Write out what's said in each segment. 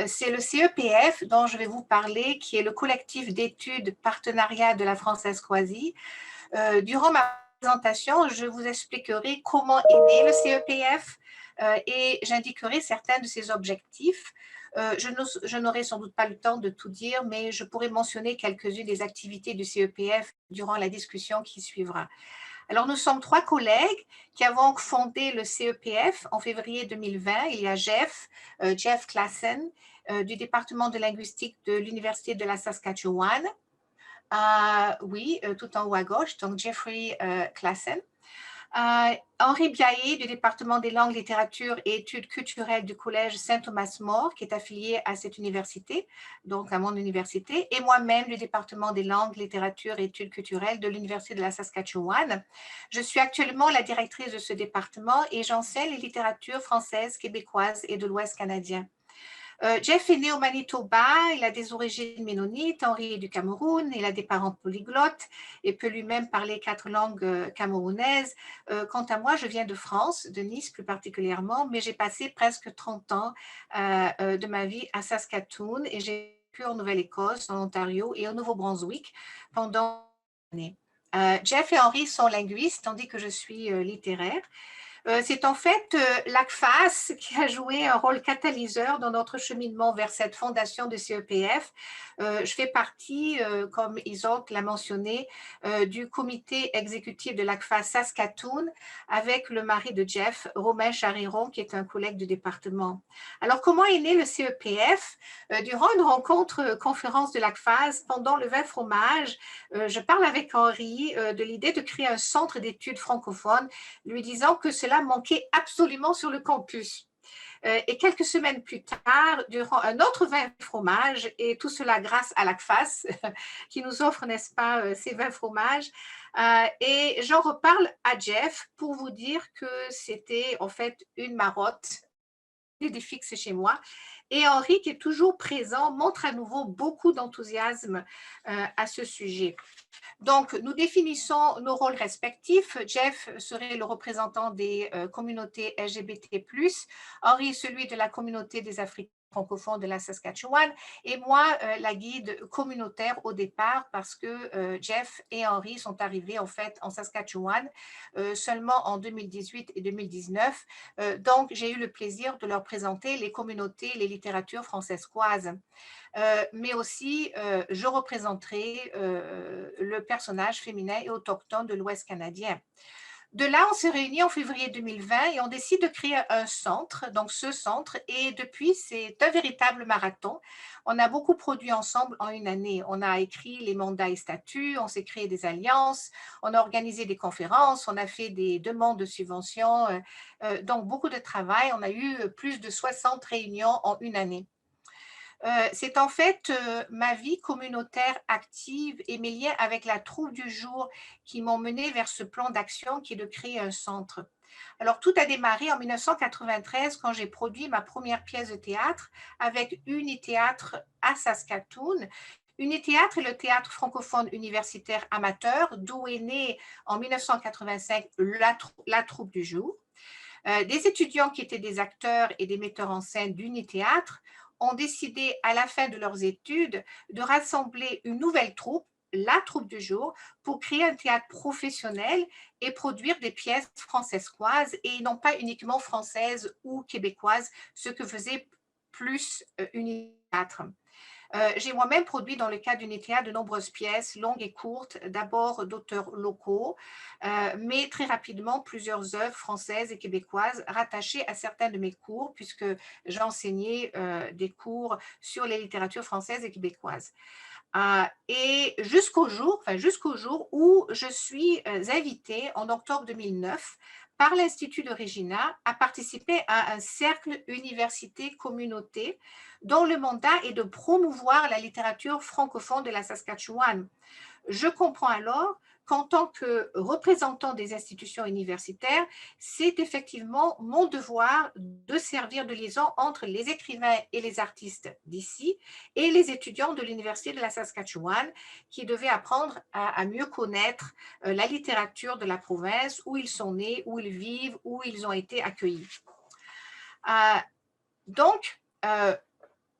c'est le CEPF dont je vais vous parler, qui est le collectif d'études partenariat de la Française Croisie. Durant ma présentation, je vous expliquerai comment est né le CEPF et j'indiquerai certains de ses objectifs. Je n'aurai sans doute pas le temps de tout dire, mais je pourrai mentionner quelques-unes des activités du CEPF durant la discussion qui suivra. Alors, nous sommes 3 collègues qui avons fondé le CEPF en février 2020. Il y a Jeff Klassen, du département de linguistique de l'Université de la Saskatchewan. Oui, tout en haut à gauche, donc Jeffrey Klassen. Henri Biaillé du département des langues, littératures et études culturelles du collège Saint-Thomas-More, qui est affilié à cette université, donc à mon université, et moi-même du département des langues, littératures et études culturelles de l'université de la Saskatchewan. Je suis actuellement la directrice de ce département et j'enseigne les littératures françaises, québécoises et de l'Ouest canadien. Jeff est né au Manitoba, il a des origines ménonites, Henri est du Cameroun, il a des parents polyglottes et peut lui-même parler 4 langues camerounaises. Quant à moi, je viens de France, de Nice plus particulièrement, mais j'ai passé presque 30 ans de ma vie à Saskatoon et j'ai vécu en Nouvelle-Écosse, en Ontario et au Nouveau-Brunswick pendant des années. Jeff et Henri sont linguistes, tandis que je suis littéraire. C'est en fait l'ACFAS qui a joué un rôle catalyseur dans notre cheminement vers cette fondation du CEPF. Je fais partie, comme Isolde l'a mentionné, du comité exécutif de l'ACFAS Saskatoon avec le mari de Jeff, Romain Chariron, qui est un collègue du département. Alors, comment est né le CEPF? Durant une rencontre conférence de l'ACFAS, pendant le vin fromage, je parle avec Henri de l'idée de créer un centre d'études francophones, lui disant que cela manquait absolument sur le campus. Et quelques semaines plus tard, durant un autre vin fromage, et tout cela grâce à l'ACFAS, qui nous offre, n'est-ce pas, ces vins fromages, et j'en reparle à Jeff pour vous dire que c'était en fait une marotte, idée fixe chez moi. Et Henri, qui est toujours présent, montre à nouveau beaucoup d'enthousiasme à ce sujet. Donc, nous définissons nos rôles respectifs. Jeff serait le représentant des communautés LGBT+, Henri celui de la communauté des Africains francophones de la Saskatchewan et moi la guide communautaire au départ parce que Jeff et Henri sont arrivés en fait en Saskatchewan seulement en 2018 et 2019. Donc, j'ai eu le plaisir de leur présenter les communautés, les littératures françaisoises. Mais aussi, je représenterai le personnage féminin et autochtone de l'Ouest canadien. De là, on s'est réunis en février 2020 et on décide de créer un centre, donc ce centre, et depuis, c'est un véritable marathon. On a beaucoup produit ensemble en une année. On a écrit les mandats et statuts, on s'est créé des alliances, on a organisé des conférences, on a fait des demandes de subventions, donc beaucoup de travail. On a eu plus de 60 réunions en une année. C'est en fait ma vie communautaire active et mes liens avec la troupe du jour qui m'ont mené vers ce plan d'action qui est de créer un centre. Alors, tout a démarré en 1993 quand j'ai produit ma première pièce de théâtre avec Unithéâtre à Saskatoon. Unithéâtre est le théâtre francophone universitaire amateur, d'où est née en 1985 la troupe du jour. Des étudiants qui étaient des acteurs et des metteurs en scène d'Unithéâtre ont décidé à la fin de leurs études de rassembler une nouvelle troupe, la troupe du jour, pour créer un théâtre professionnel et produire des pièces françaisoises et non pas uniquement françaises ou québécoises, ce que faisait plus Unithéâtre. J'ai moi-même produit dans le cadre d'Unitéa de nombreuses pièces longues et courtes, d'abord d'auteurs locaux, mais très rapidement plusieurs œuvres françaises et québécoises rattachées à certains de mes cours, puisque j'enseignais des cours sur les littératures françaises et québécoises. Et jusqu'au jour où je suis invitée en octobre 2009 par l'Institut de Regina à participer à un cercle université-communauté dont le mandat est de promouvoir la littérature francophone de la Saskatchewan. Je comprends alors qu'en tant que représentant des institutions universitaires, c'est effectivement mon devoir de servir de liaison entre les écrivains et les artistes d'ici et les étudiants de l'Université de la Saskatchewan qui devaient apprendre à mieux connaître la littérature de la province, où ils sont nés, où ils vivent, où ils ont été accueillis. Donc,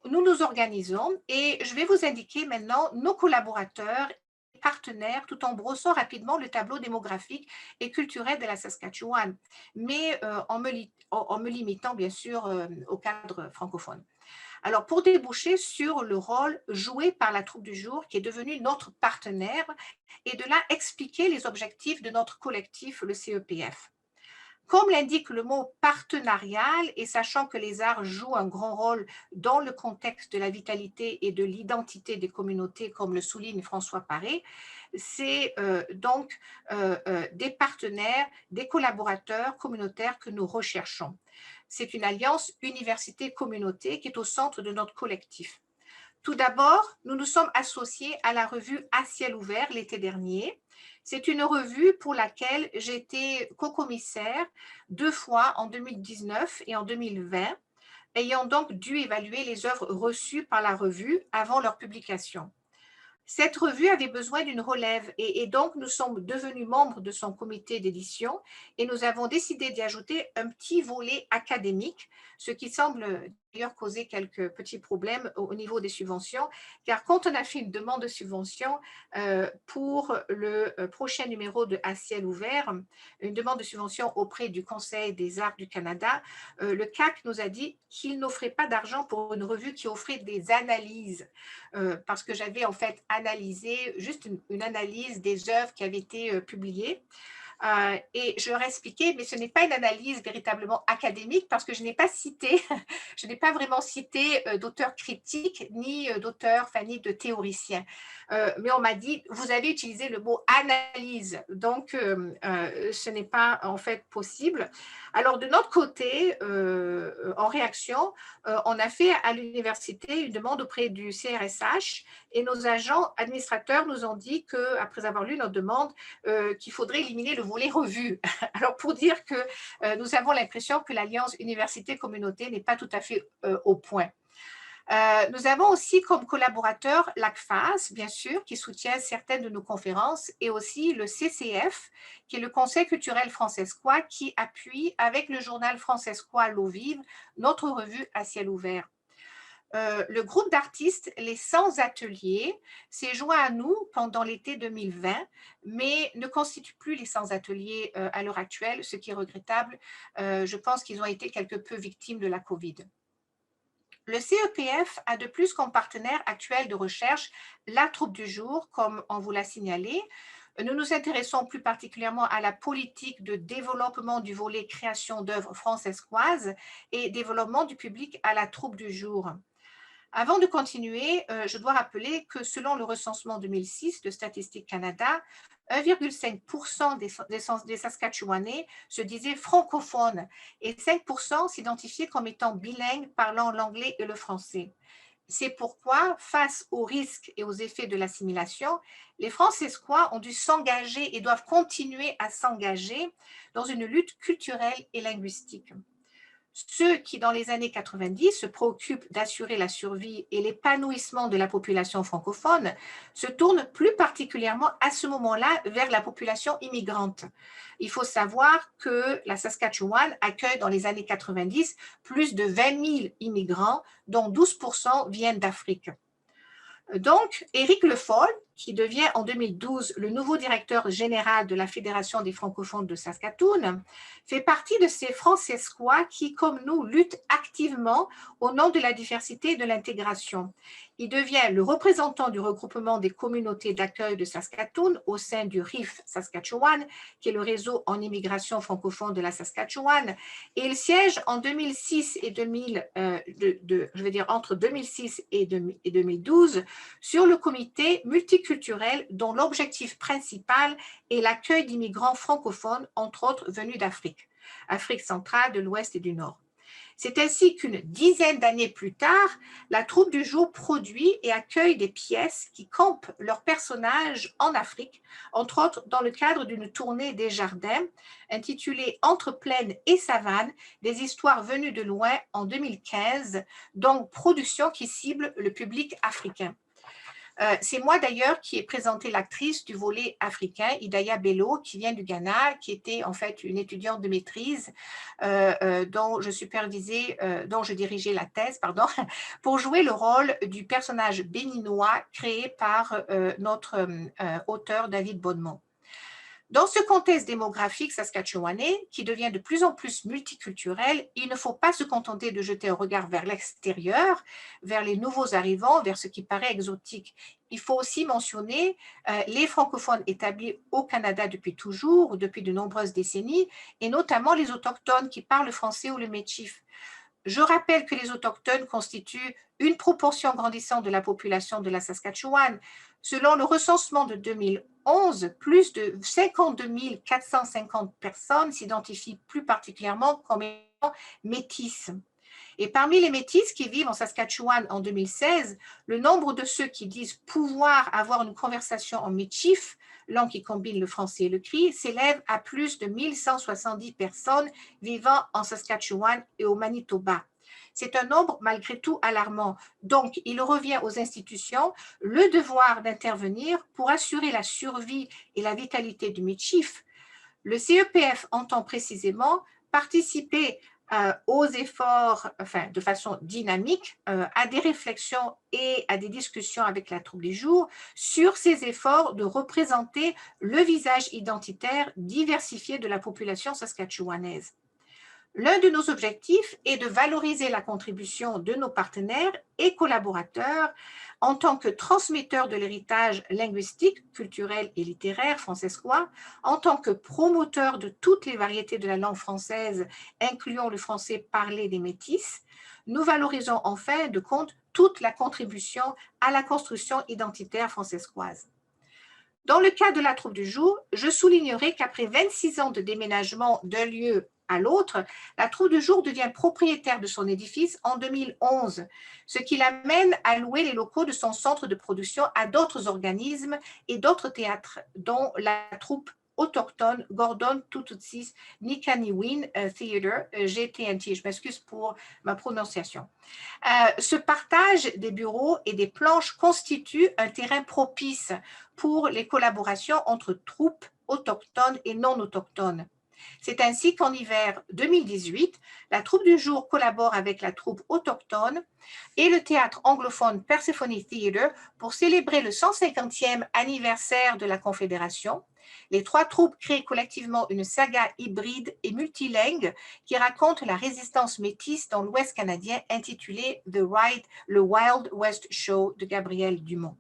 nous nous organisons et je vais vous indiquer maintenant nos collaborateurs et partenaires tout en brossant rapidement le tableau démographique et culturel de la Saskatchewan, mais en me limitant bien sûr au cadre francophone. Alors, pour déboucher sur le rôle joué par la troupe du jour, qui est devenue notre partenaire, et de là expliquer les objectifs de notre collectif, le CEPF. Comme l'indique le mot partenarial, et sachant que les arts jouent un grand rôle dans le contexte de la vitalité et de l'identité des communautés, comme le souligne François Paré, c'est donc des partenaires, des collaborateurs communautaires que nous recherchons. C'est une alliance université-communauté qui est au centre de notre collectif. Tout d'abord, nous nous sommes associés à la revue À ciel ouvert l'été dernier. C'est une revue pour laquelle j'ai été co-commissaire 2 fois en 2019 et en 2020, ayant donc dû évaluer les œuvres reçues par la revue avant leur publication. Cette revue avait besoin d'une relève et donc nous sommes devenus membres de son comité d'édition et nous avons décidé d'y ajouter un petit volet académique, ce qui semble d'ailleurs causer quelques petits problèmes au niveau des subventions, car quand on a fait une demande de subvention pour le prochain numéro de À ciel ouvert, une demande de subvention auprès du Conseil des arts du Canada, le CAC nous a dit qu'il n'offrait pas d'argent pour une revue qui offrait des analyses parce que j'avais en fait analysé, juste une analyse des œuvres qui avaient été publiées. Et je leur ai expliqué, mais ce n'est pas une analyse véritablement académique parce que je n'ai pas cité, je n'ai pas vraiment cité d'auteurs critiques, ni d'auteurs, enfin, ni de théoriciens. Mais on m'a dit, vous avez utilisé le mot analyse, donc ce n'est pas en fait possible. Alors de notre côté, en réaction, on a fait à l'université une demande auprès du CRSH et nos agents administrateurs nous ont dit qu'après avoir lu notre demande, qu'il faudrait éliminer le volet revue. Alors pour dire que nous avons l'impression que l'Alliance Université-Communauté n'est pas tout à fait au point. Nous avons aussi comme collaborateur l'ACFAS, bien sûr, qui soutient certaines de nos conférences, et aussi le CCF, qui est le Conseil culturel francescois, qui appuie avec le journal francescois L'eau vive, notre revue À ciel ouvert. Le groupe d'artistes Les 100 ateliers s'est joint à nous pendant l'été 2020, mais ne constitue plus les 100 ateliers à l'heure actuelle, ce qui est regrettable. Je pense qu'ils ont été quelque peu victimes de la COVID. Le CEPF a de plus comme partenaire actuel de recherche la troupe du jour, comme on vous l'a signalé. Nous nous intéressons plus particulièrement à la politique de développement du volet création d'œuvres francescoises et développement du public à la troupe du jour. Avant de continuer, je dois rappeler que selon le recensement 2006 de Statistique Canada, 1,5% des Saskatchewanais se disaient francophones et 5% s'identifiaient comme étant bilingues parlant l'anglais et le français. C'est pourquoi, face aux risques et aux effets de l'assimilation, les Francescois ont dû s'engager et doivent continuer à s'engager dans une lutte culturelle et linguistique. Ceux qui, dans les années 90, se préoccupent d'assurer la survie et l'épanouissement de la population francophone se tournent plus particulièrement à ce moment-là vers la population immigrante. Il faut savoir que la Saskatchewan accueille dans les années 90 plus de 20 000 immigrants, dont 12% viennent d'Afrique. Donc, Éric Le Foll, qui devient en 2012 le nouveau directeur général de la Fédération des francophones de Saskatoon, fait partie de ces Francescois qui, comme nous, luttent activement au nom de la diversité et de l'intégration. Il devient le représentant du regroupement des communautés d'accueil de Saskatoon au sein du RIF Saskatchewan, qui est le réseau en immigration francophone de la Saskatchewan, et il siège en 2006 et 2000, entre 2006 et 2012 sur le comité multiculturel dont l'objectif principal est l'accueil d'immigrants francophones, entre autres venus d'Afrique, Afrique centrale, de l'Ouest et du Nord. C'est ainsi qu'une dizaine d'années plus tard, la troupe du jour produit et accueille des pièces qui campent leurs personnages en Afrique, entre autres dans le cadre d'une tournée des jardins intitulée Entre plaine et savane, des histoires venues de loin en 2015, donc production qui cible le public africain. C'est moi d'ailleurs qui ai présenté l'actrice du volet africain, Idaya Bello, qui vient du Ghana, qui était en fait une étudiante de maîtrise dont je dirigeais la thèse, pardon, pour jouer le rôle du personnage béninois créé par notre auteur David Bonnemont. Dans ce contexte démographique saskatchewanais, qui devient de plus en plus multiculturel, il ne faut pas se contenter de jeter un regard vers l'extérieur, vers les nouveaux arrivants, vers ce qui paraît exotique. Il faut aussi mentionner les francophones établis au Canada depuis toujours, ou depuis de nombreuses décennies, et notamment les autochtones qui parlent le français ou le métis. Je rappelle que les autochtones constituent une proportion grandissante de la population de la Saskatchewan. Selon le recensement de 2011, plus de 52 450 personnes s'identifient plus particulièrement comme étant métisses. Et parmi les métis qui vivent en Saskatchewan en 2016, le nombre de ceux qui disent pouvoir avoir une conversation en métis, langue qui combine le français et le cri, s'élève à plus de 1170 personnes vivant en Saskatchewan et au Manitoba. C'est un nombre malgré tout alarmant. Donc, il revient aux institutions le devoir d'intervenir pour assurer la survie et la vitalité du métis. Le CEPF entend précisément participer aux efforts, de façon dynamique, à des réflexions et à des discussions avec la troupe du jour sur ces efforts de représenter le visage identitaire diversifié de la population saskatchewanaise. L'un de nos objectifs est de valoriser la contribution de nos partenaires et collaborateurs en tant que transmetteurs de l'héritage linguistique, culturel et littéraire francescois, en tant que promoteurs de toutes les variétés de la langue française, incluant le français parlé des métis. Nous valorisons en fin de compte toute la contribution à la construction identitaire francescoise. Dans le cas de la troupe du jour, je soulignerai qu'après 26 ans de déménagement d'un lieu à l'autre, la troupe du jour devient propriétaire de son édifice en 2011, ce qui l'amène à louer les locaux de son centre de production à d'autres organismes et d'autres théâtres, dont la troupe autochtone Gordon Tututsis Niqaniwin Theatre, GTNT. Je m'excuse pour ma prononciation. Ce partage des bureaux et des planches constitue un terrain propice pour les collaborations entre troupes autochtones et non autochtones. C'est ainsi qu'en hiver 2018, la troupe du jour collabore avec la troupe autochtone et le théâtre anglophone Persephone Theatre pour célébrer le 150e anniversaire de la Confédération. Les trois troupes créent collectivement une saga hybride et multilingue qui raconte la résistance métisse dans l'Ouest canadien intitulée le Wild West Show de Gabriel Dumont.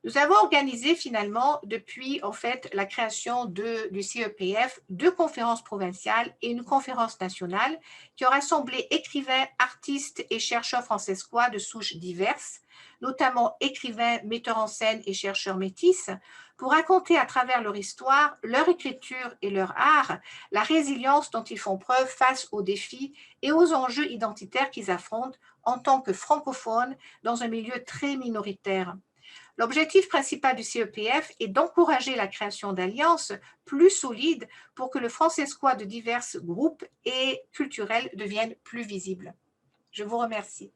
Nous avons organisé finalement, depuis en fait la création du CEPF, 2 conférences provinciales et une conférence nationale qui ont rassemblé écrivains, artistes et chercheurs francescois de souches diverses, notamment écrivains, metteurs en scène et chercheurs métis, pour raconter à travers leur histoire, leur écriture et leur art, la résilience dont ils font preuve face aux défis et aux enjeux identitaires qu'ils affrontent en tant que francophones dans un milieu très minoritaire. L'objectif principal du CEPF est d'encourager la création d'alliances plus solides pour que le francescois de divers groupes et culturels devienne plus visible. Je vous remercie.